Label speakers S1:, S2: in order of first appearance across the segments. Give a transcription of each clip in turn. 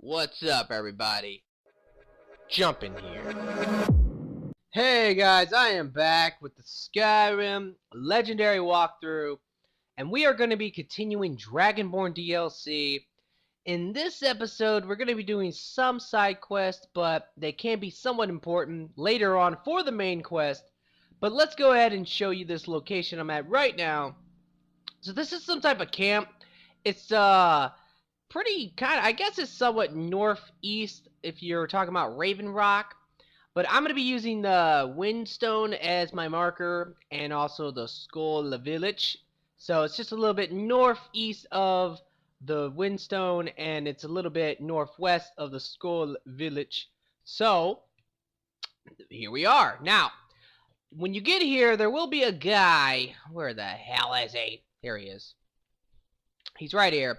S1: What's up, everybody? Jump in here. Hey guys, I am back with the Skyrim Legendary walkthrough, and we are going to be continuing Dragonborn DLC. In this episode, we're going to be doing some side quests, but they can be somewhat important later on for the main quest. But let's go ahead and show you this location I'm at right now. So this is some type of camp. It's pretty kind of, I guess it's somewhat northeast if you're talking about Raven Rock. But I'm going to be using the Windstone as my marker and also the Skull Village. So it's just a little bit northeast of the Windstone and it's a little bit northwest of the Skull Village. So here we are. Now, when you get here, there will be a guy. Where the hell is he? Here he is. He's right here.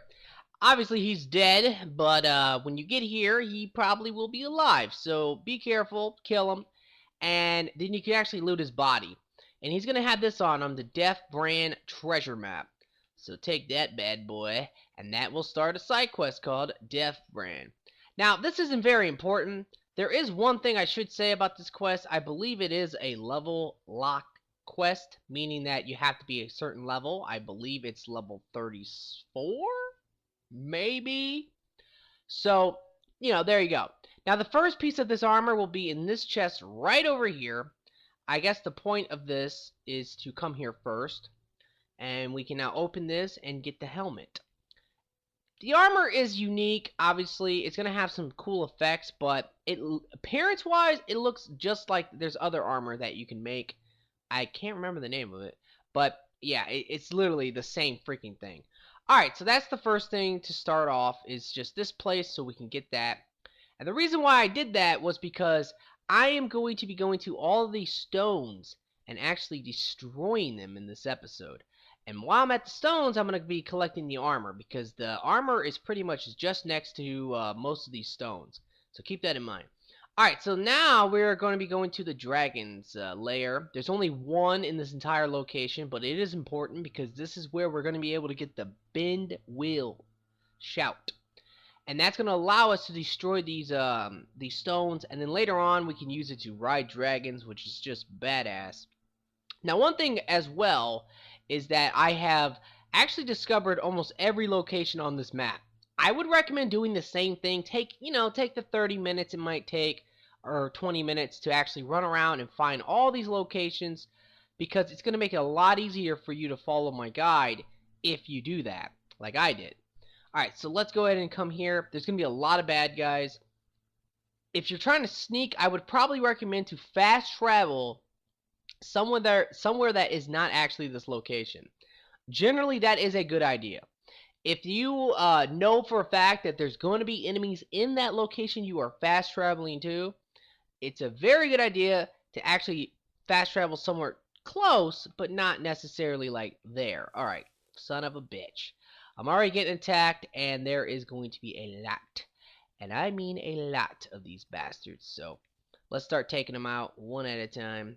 S1: Obviously, he's dead, but when you get here, he probably will be alive. So be careful, kill him, and then you can actually loot his body. And he's going to have this on him, the DEATHBRAND treasure map. So take that bad boy, and that will start a side quest called DEATHBRAND. Now, this isn't very important. There is one thing I should say about this quest. I believe it is a level locked quest, meaning that you have to be a certain level. I believe it's level 34? Maybe. So, there you go. Now, the first piece of this armor will be in this chest right over here. I guess the point of this is to come here first. And we can now open this and get the helmet. The armor is unique. Obviously, it's going to have some cool effects, but appearance-wise, it looks just like there's other armor that you can make. I can't remember the name of it. But, yeah, it's literally the same freaking thing. Alright, so that's the first thing to start off, is just this place so we can get that. And the reason why I did that was because I am going to be going to all of these stones and actually destroying them in this episode. And while I'm at the stones, I'm going to be collecting the armor, because the armor is pretty much just next to most of these stones. So keep that in mind. Alright, so now we're going to be going to the dragon's lair. There's only one in this entire location, but it is important because this is where we're going to be able to get the Bend Will Shout. And that's going to allow us to destroy these stones, and then later on we can use it to ride dragons, which is just badass. Now, one thing as well is that I have actually discovered almost every location on this map. I would recommend doing the same thing. Take the 30 minutes it might take, or 20 minutes to actually run around and find all these locations, because it's going to make it a lot easier for you to follow my guide if you do that, like I did. Alright, so let's go ahead and come here. There's going to be a lot of bad guys. If you're trying to sneak, I would probably recommend to fast travel somewhere that is not actually this location. Generally, that is a good idea. If you know for a fact that there's going to be enemies in that location you are fast traveling to, it's a very good idea to actually fast travel somewhere close, but not necessarily like there. Alright, son of a bitch. I'm already getting attacked, and there is going to be a lot. And I mean a lot of these bastards. So, let's start taking them out one at a time.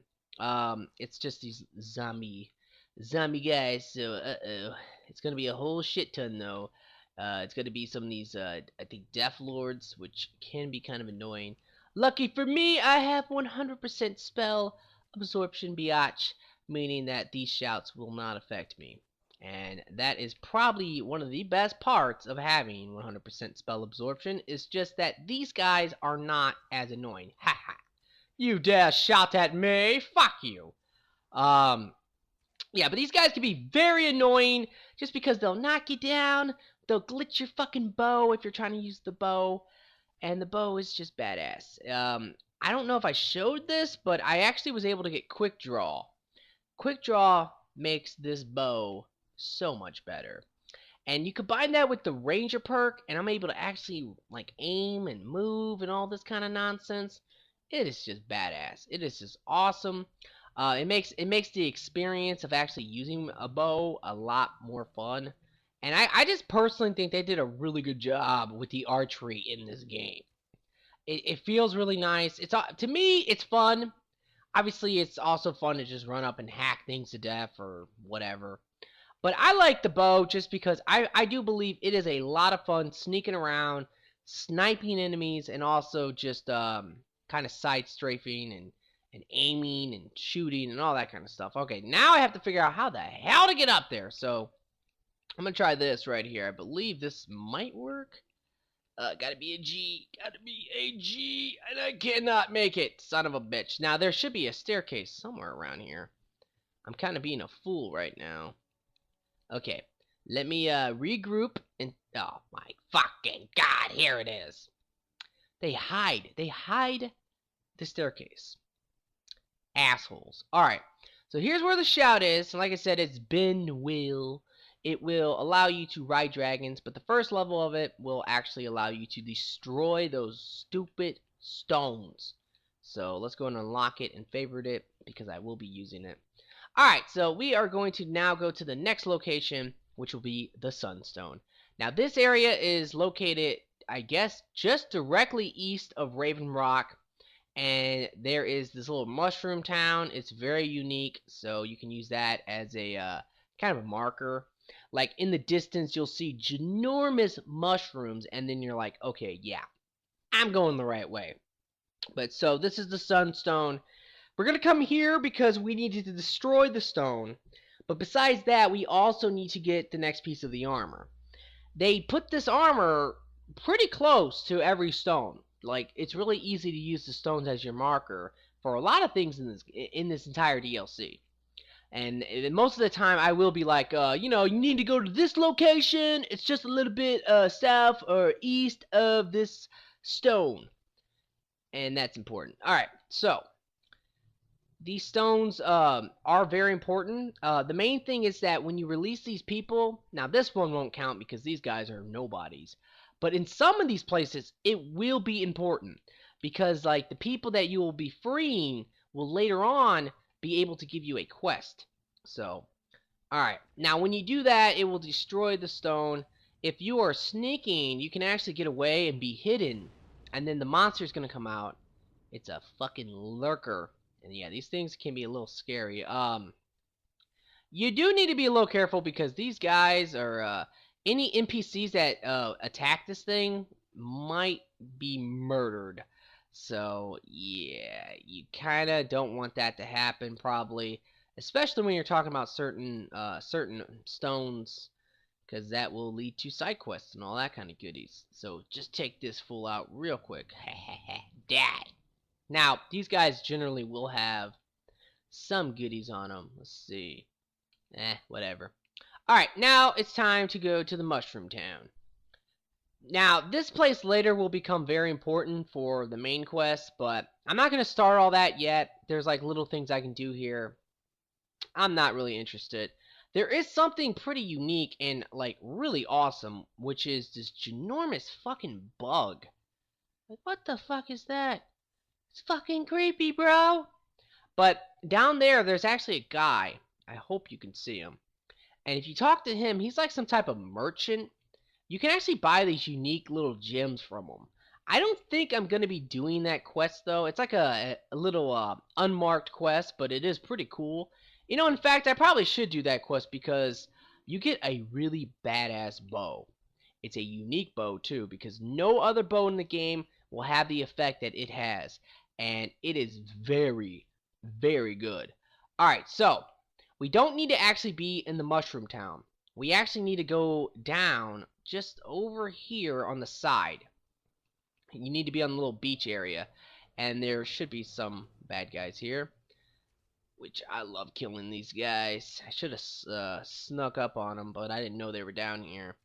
S1: It's just these zombie guys, so it's gonna be a whole shit ton though. It's gonna be some of these I think Death Lords, which can be kind of annoying. Lucky for me, I have 100% spell absorption, biatch, meaning that these shouts will not affect me. And that is probably one of the best parts of having 100% spell absorption, is just that these guys are not as annoying. Ha ha. You dare shout at me? Fuck you. Yeah, but these guys can be very annoying just because they'll knock you down. They'll glitch your fucking bow if you're trying to use the bow. And the bow is just badass. I don't know if I showed this, but I actually was able to get quick draw. Quick draw makes this bow so much better. And you combine that with the ranger perk, and I'm able to actually like aim and move and all this kind of nonsense. It is just badass. It is just awesome. It makes the experience of actually using a bow a lot more fun. And I just personally think they did a really good job with the archery in this game. It feels really nice. To me, it's fun. Obviously, it's also fun to just run up and hack things to death or whatever. But I like the bow just because I do believe it is a lot of fun sneaking around, sniping enemies and also just kind of side strafing and aiming and shooting and all that kind of stuff. Okay, now I have to figure out how the hell to get up there. So I'm gonna try this right here. I believe this might work. Gotta be a G. Gotta be a G. And I cannot make it. Son of a bitch. Now, there should be a staircase somewhere around here. I'm kind of being a fool right now. Okay. Let me regroup and... Oh, my fucking God. Here it is. They hide. They hide the staircase. Assholes. Alright. So here's where the shout is. And like I said, it's Ben Will. It will allow you to ride dragons, but the first level of it will actually allow you to destroy those stupid stones. So let's go and unlock it and favorite it because I will be using it. Alright, so we are going to now go to the next location, which will be the Sunstone. Now this area is located, I guess, just directly east of Raven Rock. And there is this little mushroom town. It's very unique, so you can use that as a kind of a marker. Like, in the distance, you'll see ginormous mushrooms, and then you're like, okay, yeah, I'm going the right way. But, so, this is the Sunstone. We're going to come here because we need to destroy the stone. But besides that, we also need to get the next piece of the armor. They put this armor pretty close to every stone. Like, it's really easy to use the stones as your marker for a lot of things in this entire DLC. And most of the time, I will be like, you know, you need to go to this location. It's just a little bit south or east of this stone. And that's important. Alright, so these stones are very important. The main thing is that when you release these people, now this one won't count because these guys are nobodies. But in some of these places, it will be important. Because, like, the people that you will be freeing will later on be able to give you a quest. So, alright. Now, when you do that, it will destroy the stone. If you are sneaking, you can actually get away and be hidden. And then the monster's going to come out. It's a fucking lurker. And yeah, these things can be a little scary. You do need to be a little careful because these guys are... any NPCs that attack this thing might be murdered. So, yeah, you kind of don't want that to happen, probably. Especially when you're talking about certain stones, because that will lead to side quests and all that kind of goodies. So, just take this fool out real quick. Die. Now, these guys generally will have some goodies on them. Let's see. Whatever. Alright, now it's time to go to the Mushroom Town. Now, this place later will become very important for the main quest, but I'm not going to start all that yet. There's like little things I can do here. I'm not really interested. There is something pretty unique and like really awesome, which is this ginormous fucking bug. Like, what the fuck is that? It's fucking creepy, bro. But down there's actually a guy. I hope you can see him. And if you talk to him, he's like some type of merchant. You can actually buy these unique little gems from him. I don't think I'm going to be doing that quest, though. It's like a little unmarked quest, but it is pretty cool. You know, in fact, I probably should do that quest because you get a really badass bow. It's a unique bow, too, because no other bow in the game will have the effect that it has. And it is very, very good. Alright, so we don't need to actually be in the Mushroom Town. We actually need to go down just over here on the side. You need to be on the little beach area. And there should be some bad guys here. Which I love killing these guys. I should have snuck up on them, but I didn't know they were down here.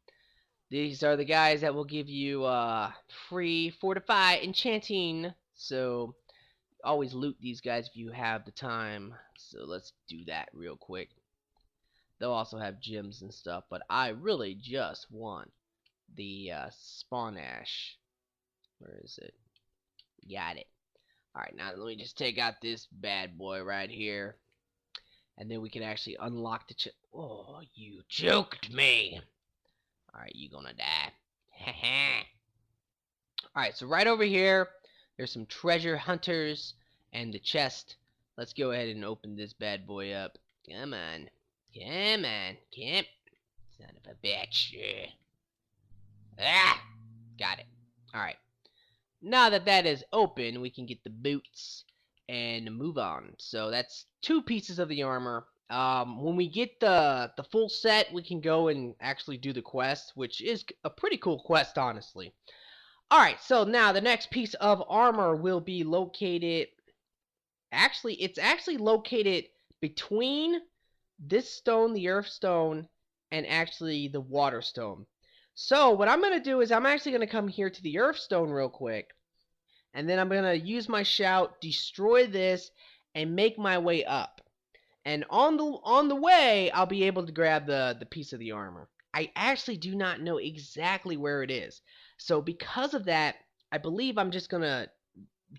S1: These are the guys that will give you free fortify enchanting. So always loot these guys if you have the time. So let's do that real quick. They'll also have gems and stuff, but I really just want the spawn ash. Where is it? Got it. Alright, now let me just take out this bad boy right here. And then we can actually unlock the oh, you joked me. Alright, you gonna die. Alright, so right over here, there's some treasure hunters and the chest. Let's go ahead and open this bad boy up. Come on. Come on. Come. Son of a bitch. Ah! Got it. Alright. Now that that is open, we can get the boots and move on. So that's 2 pieces of the armor. When we get the full set, we can go and actually do the quest, which is a pretty cool quest, honestly. Alright, so now the next piece of armor will be located... Actually, it's actually located between this stone, the earth stone, and actually the water stone. So what I'm going to do is I'm actually going to come here to the earth stone real quick. And then I'm going to use my shout, destroy this, and make my way up. And on the way, I'll be able to grab the piece of the armor. I actually do not know exactly where it is. So because of that, I believe I'm just going to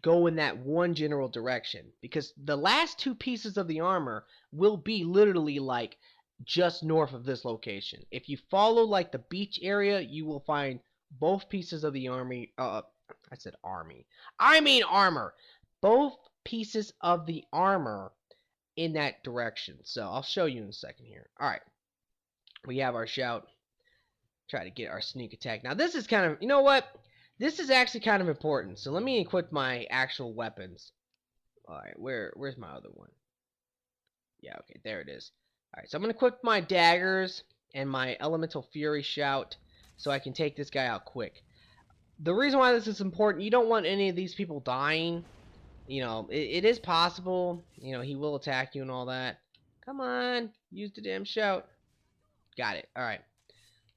S1: go in that one general direction. Because the last 2 pieces of the armor will be literally like just north of this location. If you follow like the beach area, you will find both pieces of the army. I said army. I mean armor. Both pieces of the armor in that direction. So I'll show you in a second here. Alright. We have our shout. Try to get our sneak attack. Now this is kind of, you know what? This is actually kind of important. So let me equip my actual weapons. Alright, where's my other one? Yeah, okay, there it is. Alright, so I'm going to equip my daggers and my elemental fury shout so I can take this guy out quick. The reason why this is important, you don't want any of these people dying. You know, it is possible. You know, he will attack you and all that. Come on, use the damn shout. Got it, alright.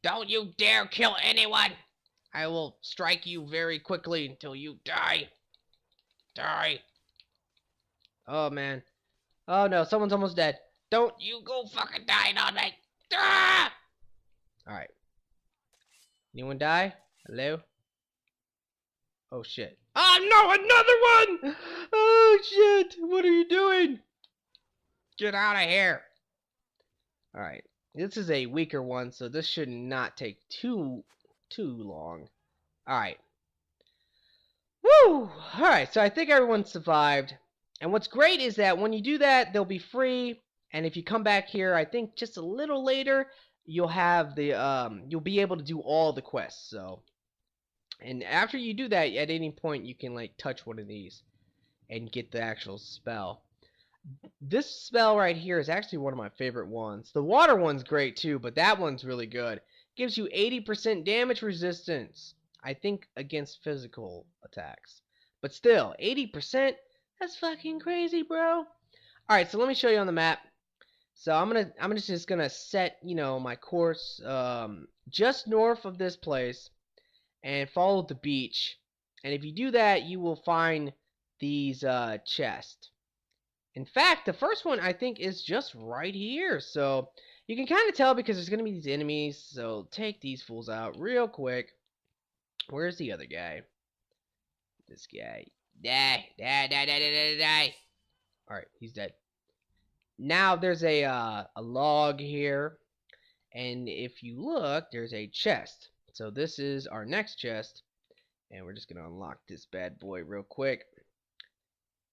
S1: Don't you dare kill anyone! I will strike you very quickly until you die. Die. Oh, man. Oh, no, someone's almost dead. Don't you go fucking dying on me. Ah! Alright. Anyone die? Hello? Oh, shit. Oh, no, another one! Oh, shit. What are you doing? Get out of here. Alright. This is a weaker one, so this should not take too long. Alright. Woo! Alright, so I think everyone survived. And what's great is that when you do that, they'll be free. And if you come back here, I think just a little later, you'll have the you'll be able to do all the quests. So, and after you do that, at any point you can like touch one of these and get the actual spell. This spell right here is actually one of my favorite ones. The water one's great too, but that one's really good. Gives you 80% damage resistance. I think against physical attacks. But still, 80%? That's fucking crazy, bro. Alright, so let me show you on the map. So I'm just gonna set, you know, my course just north of this place and follow the beach. And if you do that, you will find these chests. In fact, the first one I think is just right here. So you can kind of tell because there's gonna be these enemies. So take these fools out real quick. Where's the other guy? This guy. Die. Alright, he's dead. Now there's a log here. And if you look, there's a chest. So this is our next chest. And we're just going to unlock this bad boy real quick.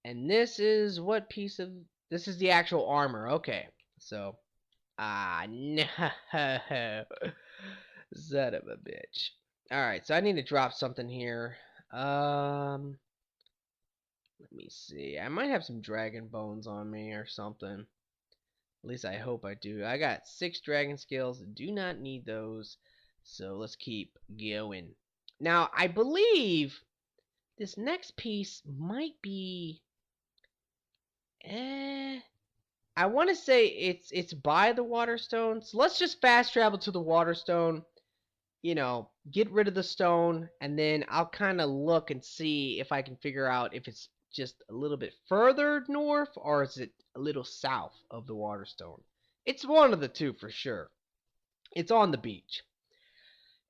S1: And this is what piece of... This is the actual armor. Okay. So... no. Son of a bitch. Alright, so I need to drop something here. Let me see. I might have some dragon bones on me or something. At least I hope I do. I got 6 dragon scales. Do not need those. So let's keep going. Now, I believe this next piece might be... I want to say it's by the water stone. So let's just fast travel to the water stone. You know, get rid of the stone, and then I'll kind of look and see if I can figure out if it's just a little bit further north or is it a little south of the water stone. It's one of the two for sure. It's on the beach.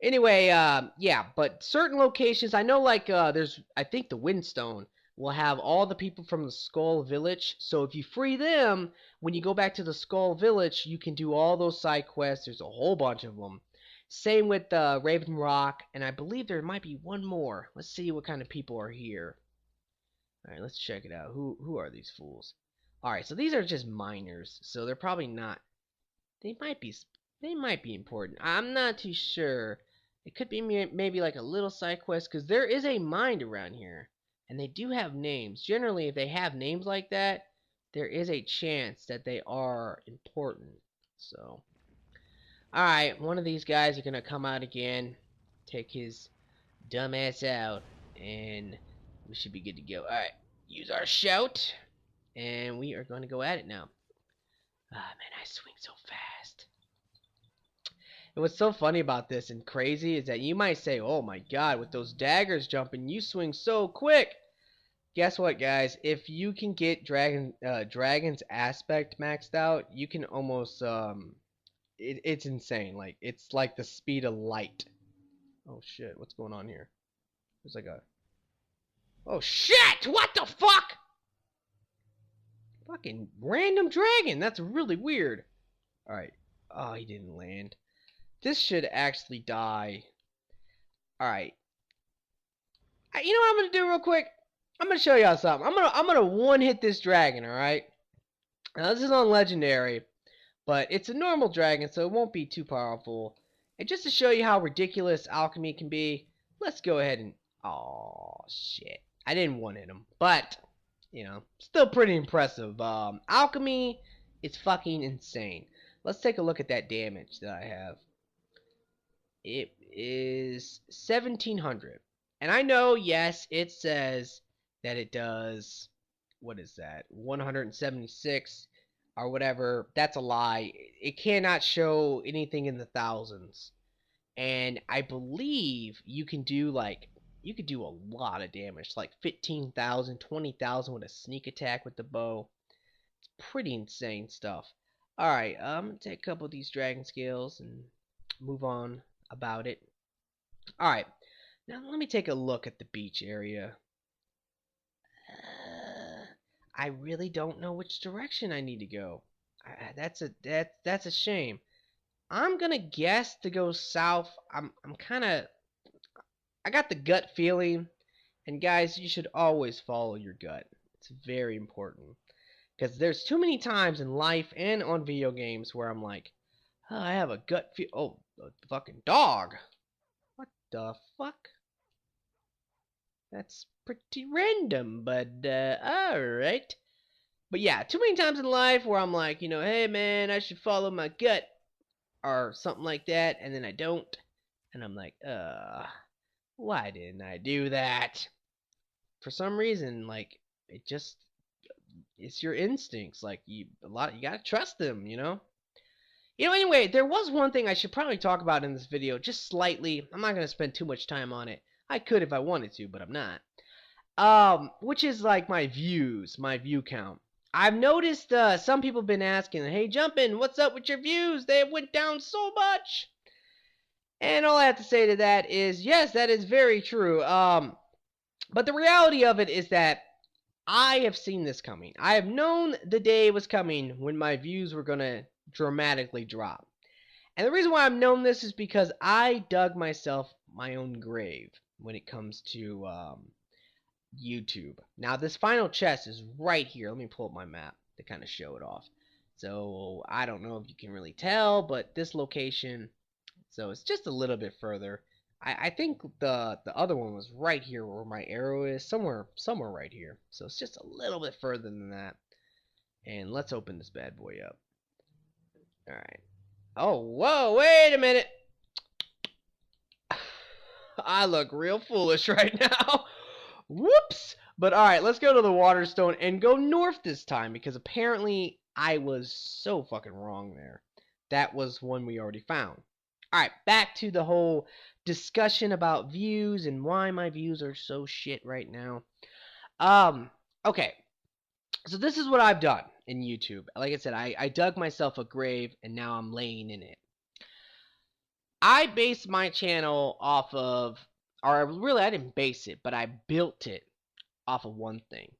S1: Anyway, yeah, but certain locations, I know like there's, I think the Windstone will have all the people from the Skull Village. So if you free them, when you go back to the Skull Village, you can do all those side quests. There's a whole bunch of them. Same with Raven Rock, and I believe there might be one more. Let's see what kind of people are here. All right, let's check it out. Who are these fools? All right, so these are just miners, so they're probably not. They might be important. I'm not too sure. It could be maybe like a little side quest, because there is a mind around here. And they do have names. Generally, if they have names like that, there is a chance that they are important. So, alright, one of these guys are going to come out again, take his dumb ass out, and we should be good to go. Alright, use our shout, and we are going to go at it now. Ah, man, I swing so fast. And what's so funny about this and crazy is that you might say, oh my god, with those daggers jumping, you swing so quick. Guess what, guys? If you can get Dragon's aspect maxed out, you can almost, it's insane. Like, it's like the speed of light. Oh shit, what's going on here? There's like a... Oh shit! What the fuck? Fucking random dragon. That's really weird. Alright. Oh, he didn't land. This should actually die. Alright. You know what I'm gonna do real quick? I'm gonna show y'all something. I'm gonna one-hit this dragon, alright? Now this is on legendary, but it's a normal dragon, so it won't be too powerful. And just to show you how ridiculous alchemy can be, let's go ahead and... Oh shit. I didn't one-hit him, but you know, still pretty impressive. Alchemy is fucking insane. Let's take a look at that damage that I have. It is 1700. And I know, yes, it says that it does, what is that, 176 or whatever. That's a lie. It cannot show anything in the thousands. And I believe you can do like, you could do a lot of damage, like 15,000, 20,000 with a sneak attack with the bow. It's pretty insane stuff. Alright, I'm going to take a couple of these dragon scales and move on about it. Alright, now let me take a look at the beach area. I really don't know which direction I need to go. That's a shame. I'm gonna guess to go south. I'm kind of... I got the gut feeling, and guys, you should always follow your gut. It's very important, because there's too many times in life and on video games where I'm like, oh, I have a gut feel. Oh, the fucking dog. What the fuck? That's pretty random, but alright. But yeah, too many times in life where I'm like, you know, hey man, I should follow my gut or something like that, and then I don't, and I'm like, why didn't I do that? For some reason, like, it's your instincts. Like, you gotta trust them, you know? Anyway, there was one thing I should probably talk about in this video, just slightly. I'm not gonna spend too much time on it. I could if I wanted to, but I'm not. Which is like my views, my view count. I've noticed some people have been asking, hey, Jumpin', what's up with your views? They went down so much. And all I have to say to that is, yes, that is very true. But the reality of it is that I have seen this coming. I have known the day was coming when my views were going to dramatically drop. And the reason why I've known this is because I dug myself my own grave when it comes to YouTube. Now, this final chest is right here. Let me pull up my map to kind of show it off. So, I don't know if you can really tell, but this location... So it's just a little bit further. I think the other one was right here where my arrow is. Somewhere right here. So it's just a little bit further than that. And let's open this bad boy up. Alright. Oh, whoa, wait a minute. I look real foolish right now. Whoops. But alright, let's go to the Waterstone and go north this time. Because apparently I was so fucking wrong there. That was one we already found. Alright, back to the whole discussion about views and why my views are so shit right now. Okay. So this is what I've done in YouTube. Like I said, I dug myself a grave and now I'm laying in it. I based my channel off of, or really I didn't base it, but I built it off of one thing.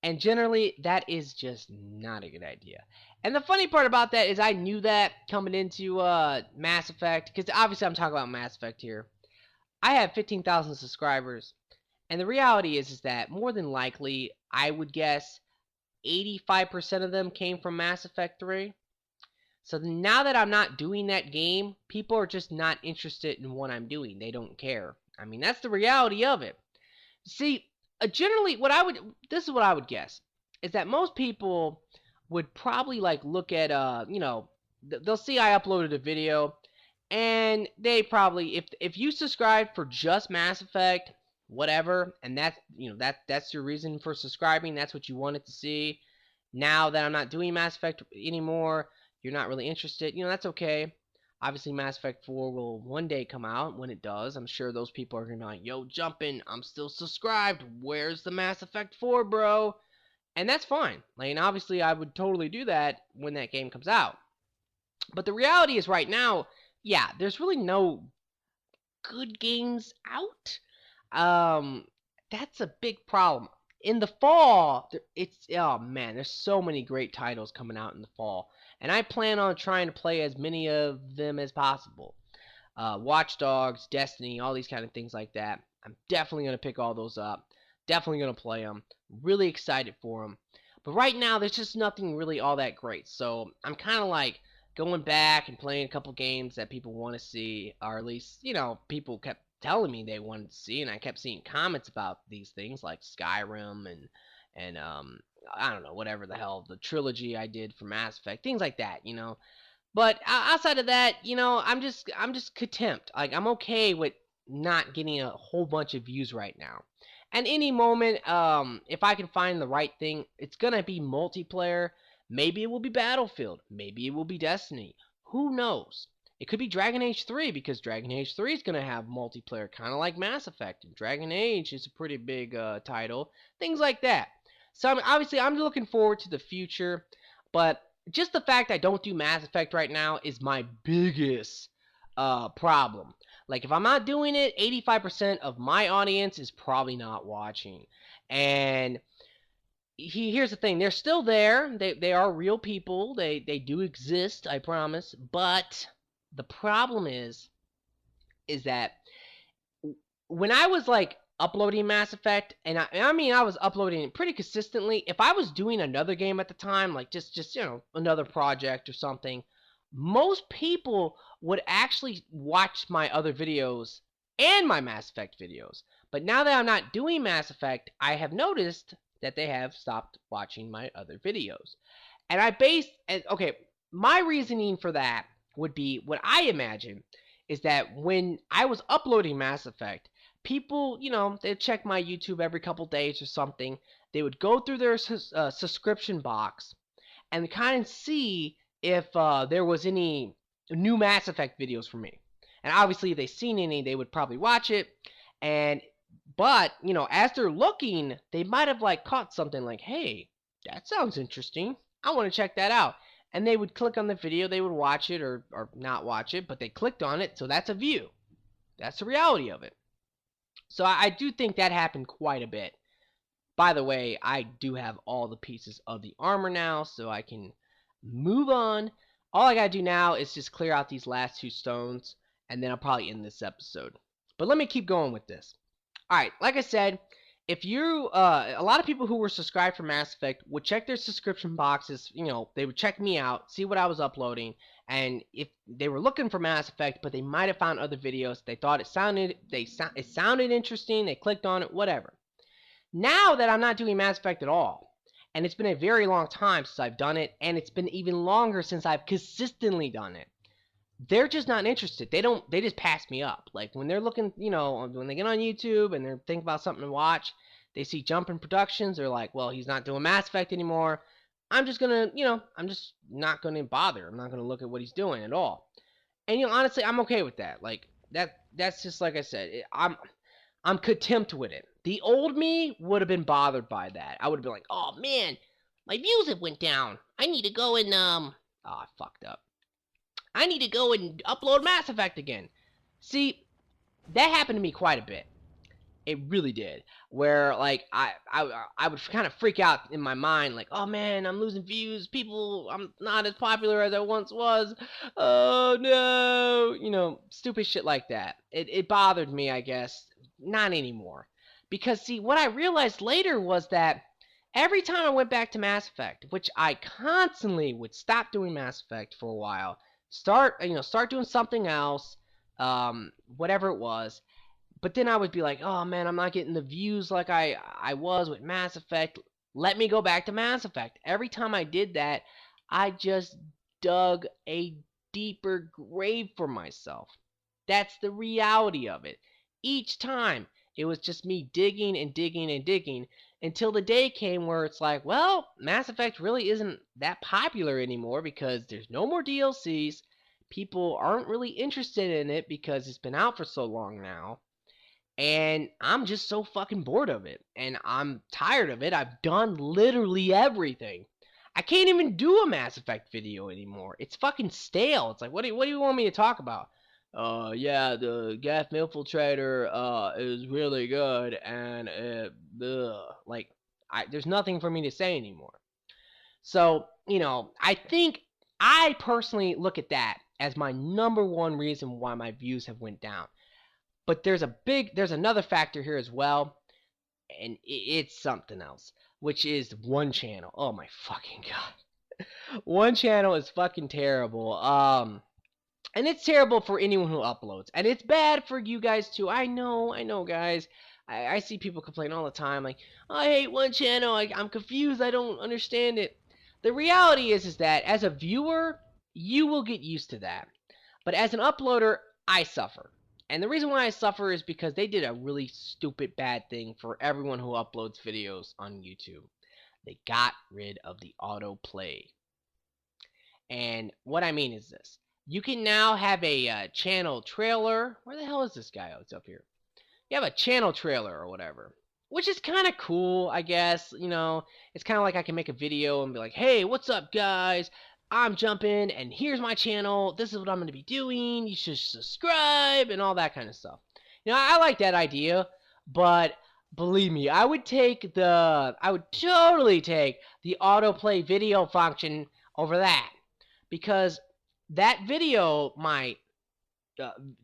S1: And generally, that is just not a good idea. And the funny part about that is I knew that coming into Mass Effect, because obviously I'm talking about Mass Effect here. I have 15,000 subscribers, and the reality is that more than likely, I would guess 85% of them came from Mass Effect 3. So now that I'm not doing that game, people are just not interested in what I'm doing. They don't care. I mean, that's the reality of it. See, generally, this is what I would guess, is that most people would probably like look at, they'll see I uploaded a video, and they probably, if you subscribe for just Mass Effect, whatever, and that's your reason for subscribing, that's what you wanted to see. Now that I'm not doing Mass Effect anymore, you're not really interested, that's okay. Obviously, Mass Effect 4 will one day come out. When it does, I'm sure those people are going to be like, yo, Jumpin', I'm still subscribed. Where's the Mass Effect 4, bro? And that's fine. Like, and obviously, I would totally do that when that game comes out. But the reality is right now, yeah, there's really no good games out. That's a big problem. In the fall, oh man, there's so many great titles coming out in the fall. And I plan on trying to play as many of them as possible. Watch Dogs, Destiny, all these kind of things like that. I'm definitely going to pick all those up. Definitely going to play them. Really excited for them. But right now, there's just nothing really all that great. So I'm kind of like going back and playing a couple games that people want to see. Or at least, people kept telling me they wanted to see. And I kept seeing comments about these things like Skyrim and I don't know, whatever the hell, the trilogy I did for Mass Effect, things like that, But outside of that, I'm just content. Like, I'm okay with not getting a whole bunch of views right now. And any moment, if I can find the right thing, it's gonna be multiplayer. Maybe it will be Battlefield. Maybe it will be Destiny. Who knows? It could be Dragon Age 3, because Dragon Age 3 is gonna have multiplayer, kind of like Mass Effect. And Dragon Age is a pretty big title. Things like that. So obviously, I'm looking forward to the future, but just the fact I don't do Mass Effect right now is my biggest problem. Like, if I'm not doing it, 85% of my audience is probably not watching. And here's the thing. They're still there. They are real people. They do exist, I promise. But the problem is that when I was, like, uploading Mass Effect, and I was uploading it pretty consistently. If I was doing another game at the time, like just another project or something, most people would actually watch my other videos and my Mass Effect videos. But now that I'm not doing Mass Effect, I have noticed that they have stopped watching my other videos. And my reasoning for that would be, what I imagine is that when I was uploading Mass Effect, people, they'd check my YouTube every couple days or something. They would go through their subscription box and kind of see if there was any new Mass Effect videos for me. And obviously, if they seen any, they would probably watch it. But as they're looking, they might have like caught something like, hey, that sounds interesting. I want to check that out. And they would click on the video. They would watch it or not watch it, but they clicked on it, so that's a view. That's the reality of it. So I do think that happened quite a bit. By the way, I do have all the pieces of the armor now, so I can move on. All I gotta do now is just clear out these last 2 stones, and then I'll probably end this episode. But let me keep going with this. Alright, like I said, if you, a lot of people who were subscribed for Mass Effect would check their subscription boxes, they would check me out, see what I was uploading, and if they were looking for Mass Effect, but they might have found other videos, they thought it sounded interesting, they clicked on it, whatever. Now that I'm not doing Mass Effect at all, and it's been a very long time since I've done it, and it's been even longer since I've consistently done it, they're just not interested. They just pass me up. Like, when they're looking, when they get on YouTube and they're thinking about something to watch, they see Jumpin' Productions, they're like, well, he's not doing Mass Effect anymore. I'm just gonna, I'm just not gonna bother. I'm not gonna look at what he's doing at all. And honestly, I'm okay with that. Like, that's just, like I said, I'm content with it. The old me would have been bothered by that. I would have been like, oh man, my views have went down. I need to go and I fucked up. I need to go and upload Mass Effect again. See, that happened to me quite a bit. It really did. Where, like, I would kind of freak out in my mind, like, oh man, I'm losing views. People, I'm not as popular as I once was. Oh no. Stupid shit like that. It bothered me, I guess. Not anymore. Because, see, what I realized later was that every time I went back to Mass Effect, which I constantly would stop doing Mass Effect for a while, start doing something else, whatever it was. But then I would be like, oh man, I'm not getting the views like I was with Mass Effect. Let me go back to Mass Effect. Every time I did that, I just dug a deeper grave for myself. That's the reality of it. Each time, it was just me digging and digging and digging until the day came where it's like, well, Mass Effect really isn't that popular anymore because there's no more DLCs. People aren't really interested in it because it's been out for so long now. And I'm just so fucking bored of it. And I'm tired of it. I've done literally everything. I can't even do a Mass Effect video anymore. It's fucking stale. It's like, what do you want me to talk about? Yeah, the Geth Infiltrator, is really good, and, like, there's nothing for me to say anymore. So, I think I personally look at that as my number one reason why my views have went down. But there's another factor here as well, and it's something else, which is one channel. Oh my fucking god. One channel is fucking terrible. And it's terrible for anyone who uploads. And it's bad for you guys too. I know, guys. I see people complain all the time, like, I hate one channel, I'm confused, I don't understand it. The reality is that as a viewer, you will get used to that. But as an uploader, I suffer. And the reason why I suffer is because they did a really stupid bad thing for everyone who uploads videos on YouTube. They got rid of the autoplay. And what I mean is this. You can now have a channel trailer. Where the hell is this guy? Oh, it's up here. You have a channel trailer or whatever. Which is kind of cool, I guess. It's kind of like I can make a video and be like, hey, what's up, guys? I'm jumping, and here's my channel. This is what I'm going to be doing. You should subscribe, and all that kind of stuff. I like that idea, but believe me, I would totally take the autoplay video function over that. Because that video, my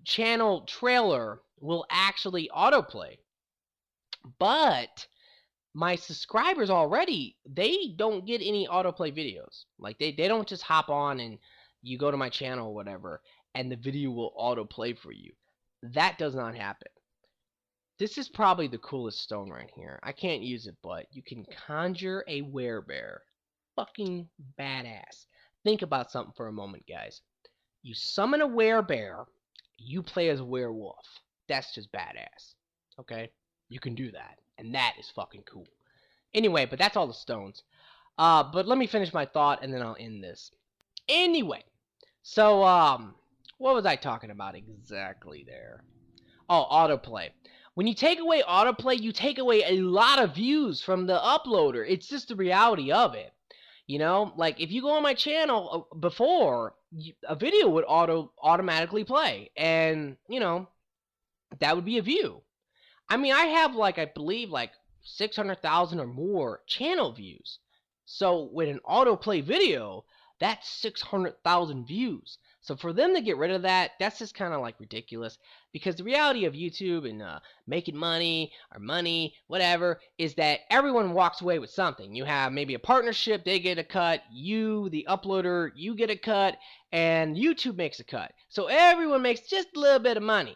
S1: channel trailer, will actually autoplay. But my subscribers already, they don't get any autoplay videos. Like, they don't just hop on and you go to my channel or whatever, and the video will autoplay for you. That does not happen. This is probably the coolest stone right here. I can't use it, but you can conjure a werebear. Fucking badass. Think about something for a moment, guys. You summon a werebear, you play as a werewolf. That's just badass. Okay? You can do that. And that is fucking cool. Anyway, but that's all the stones. But let me finish my thought and then I'll end this. Anyway, so, what was I talking about exactly there? Oh, autoplay. When you take away autoplay, you take away a lot of views from the uploader. It's just the reality of it. Like, if you go on my channel before, a video would automatically play. And, that would be a view. I mean, I have, I believe, 600,000 or more channel views. So, with an autoplay video, that's 600,000 views. So, for them to get rid of that, that's just kind of, ridiculous. Because the reality of YouTube and making money, or money, whatever, is that everyone walks away with something. You have maybe a partnership, they get a cut. You, the uploader, you get a cut. And YouTube makes a cut. So, everyone makes just a little bit of money.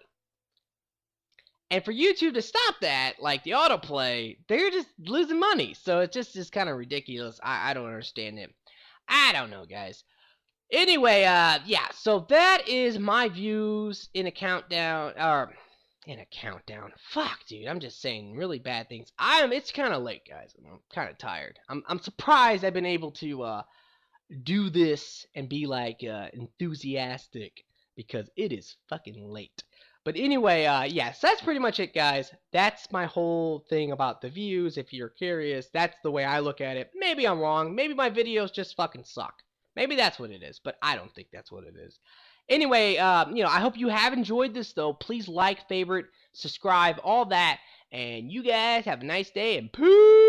S1: And for YouTube to stop that, like the autoplay, they're just losing money. So it's just kind of ridiculous. I don't understand it. I don't know, guys. Anyway, yeah, so that is my views in a countdown, Fuck, dude, I'm just saying really bad things. It's kind of late, guys. I'm kind of tired. I'm surprised I've been able to, do this and be, enthusiastic, because it is fucking late. But anyway, yes, that's pretty much it, guys. That's my whole thing about the views. If you're curious, that's the way I look at it. Maybe I'm wrong. Maybe my videos just fucking suck. Maybe that's what it is, but I don't think that's what it is. Anyway, I hope you have enjoyed this, though. Please like, favorite, subscribe, all that. And you guys have a nice day, and peace!